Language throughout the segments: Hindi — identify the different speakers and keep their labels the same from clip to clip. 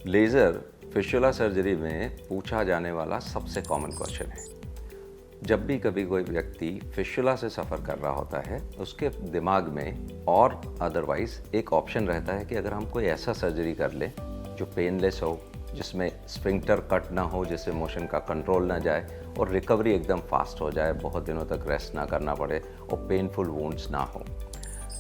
Speaker 1: लेज़र फिशुला सर्जरी में पूछा जाने वाला सबसे कॉमन क्वेश्चन है। जब भी कभी कोई व्यक्ति फिशुला से सफ़र कर रहा होता है, उसके दिमाग में और अदरवाइज़ एक ऑप्शन रहता है कि अगर हम कोई ऐसा सर्जरी कर लें जो पेनलेस हो, जिसमें स्फिंक्टर कट ना हो, जिससे मोशन का कंट्रोल ना जाए और रिकवरी एकदम फास्ट हो जाए, बहुत दिनों तक रेस्ट ना करना पड़े और पेनफुल वुंड्स ना हो।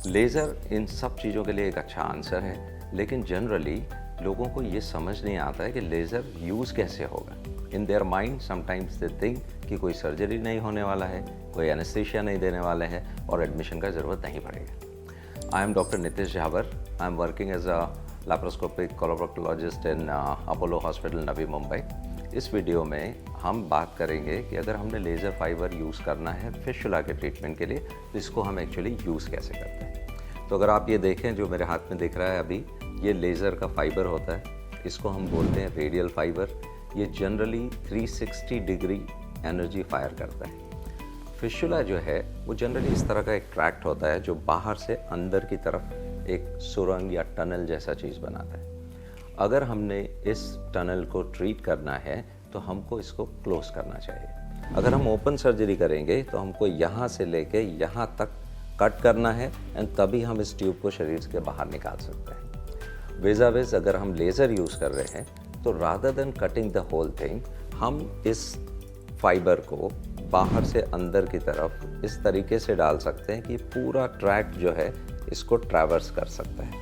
Speaker 1: लेज़र इन सब चीज़ों के लिए एक अच्छा आंसर है, लेकिन जनरली लोगों को ये समझ नहीं आता है कि लेज़र यूज़ कैसे होगा। In their mind sometimes they think कि कोई सर्जरी नहीं होने वाला है, कोई एनेस्थीसिया नहीं देने वाले हैं और एडमिशन का ज़रूरत नहीं पड़ेगा। I am doctor Nitesh Jhawar. I am working as a laparoscopic coloproctologist in Apollo hospital Navi Mumbai. इस वीडियो में हम बात करेंगे कि अगर हमने लेज़र फाइबर यूज़ करना है फिशुला के ट्रीटमेंट के लिए, तो इसको हम एक्चुअली यूज़ कैसे करते हैं। तो अगर आप ये देखें, जो मेरे हाथ में दिख रहा है अभी, ये लेज़र का फाइबर होता है। इसको हम बोलते हैं रेडियल फाइबर। ये जनरली 360 डिग्री एनर्जी फायर करता है। फिशुला जो है वो जनरली इस तरह का एक ट्रैक्ट होता है जो बाहर से अंदर की तरफ एक सुरंग या टनल जैसा चीज़ बनाता है। अगर हमने इस टनल को ट्रीट करना है तो हमको इसको क्लोज करना चाहिए। अगर हम ओपन सर्जरी करेंगे तो हमको यहाँ से लेके यहाँ तक कट करना है एंड तभी हम इस ट्यूब को शरीर के बाहर निकाल सकते हैं। वेज़ावेज़ अगर हम लेज़र यूज़ कर रहे हैं तो rather than cutting the whole thing, हम इस फाइबर को बाहर से अंदर की तरफ इस तरीके से डाल सकते हैं कि पूरा ट्रैक्ट जो है इसको ट्रैवर्स कर सकता है।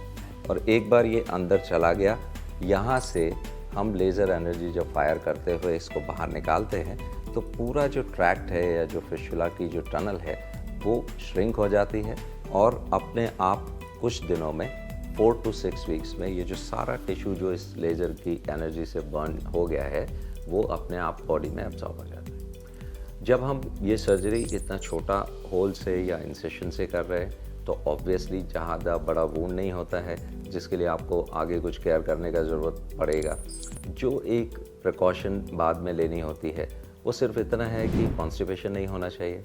Speaker 1: और एक बार ये अंदर चला गया, यहाँ से हम लेज़र एनर्जी जब फायर करते हुए इसको बाहर निकालते हैं तो पूरा जो ट्रैक्ट है या जो फिशुला की जो टनल है वो श्रिंक हो जाती है और अपने आप कुछ दिनों में 4 to 6 वीक्स में ये जो सारा टिश्यू जो इस लेज़र की एनर्जी से बर्न हो गया है वो अपने आप बॉडी में एब्जॉर्ब हो जाता है। जब हम ये सर्जरी इतना छोटा होल से या इंसेशन से कर रहे हैं तो ऑब्वियसली ज़्यादा बड़ा वूंड नहीं होता है जिसके लिए आपको आगे कुछ केयर करने का ज़रूरत पड़ेगा। जो एक प्रिकॉशन बाद में लेनी होती है वो सिर्फ इतना है कि कॉन्स्टिपेशन नहीं होना चाहिए।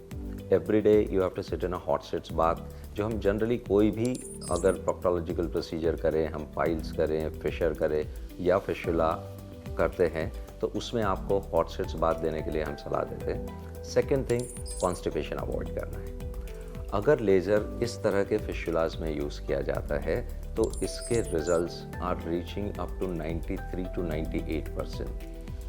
Speaker 1: Every day you have to sit in a hot sitz bath. जो हम जनरली कोई भी अगर प्रोक्टोलॉजिकल प्रोसीजर करें, हम पाइल्स करें, फिशर करें या फिशुला करते हैं तो उसमें आपको हॉट सिट्स बाथ देने के लिए हम सलाह देते हैं। सेकेंड थिंग, कॉन्स्टिपेशन अवॉइड करना है। अगर लेज़र इस तरह के फिशुलाज में यूज़ किया जाता है तो इसके results are reaching up to 93 to 98%।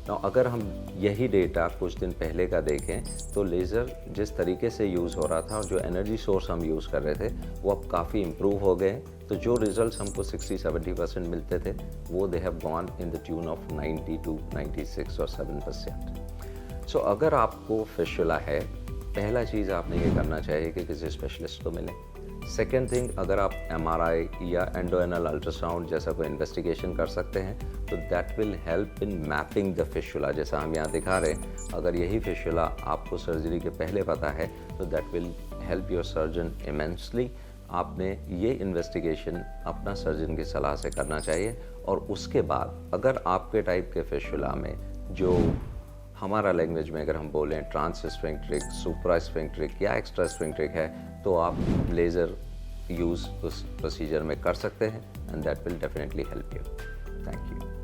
Speaker 1: ना अगर हम यही डेटा कुछ दिन पहले का देखें तो लेज़र जिस तरीके से यूज़ हो रहा था और जो एनर्जी सोर्स हम यूज़ कर रहे थे वो अब काफ़ी इम्प्रूव हो गए। तो जो रिजल्ट्स हमको 60-70% मिलते थे वो they have gone in the tune of 90 to 96 और 7%। सो अगर आपको फिशुला है, पहला चीज़ आपने ये करना चाहिए कि किसी स्पेशलिस्ट को मिलें। सेकेंड थिंग, अगर आप MRI या एंडोएनल अल्ट्रासाउंड जैसा कोई इन्वेस्टिगेशन कर सकते हैं तो that will help in mapping the फिशुला। जैसा हम यहाँ दिखा रहे हैं, अगर यही फिशुला आपको सर्जरी के पहले पता है तो that will help your surgeon immensely. आपने ये इन्वेस्टिगेशन अपना सर्जन की सलाह से करना चाहिए और उसके बाद अगर आपके टाइप के फिशुला में जो हमारा लैंग्वेज में अगर हम बोलें ट्रांसस्फिंक्ट्रिक, सुप्रास्फिंक्ट्रिक या एक्स्ट्रा स्फिंक्ट्रिक है तो आप लेज़र यूज़ उस प्रोसीजर में कर सकते हैं and that will definitely help you. Thank you.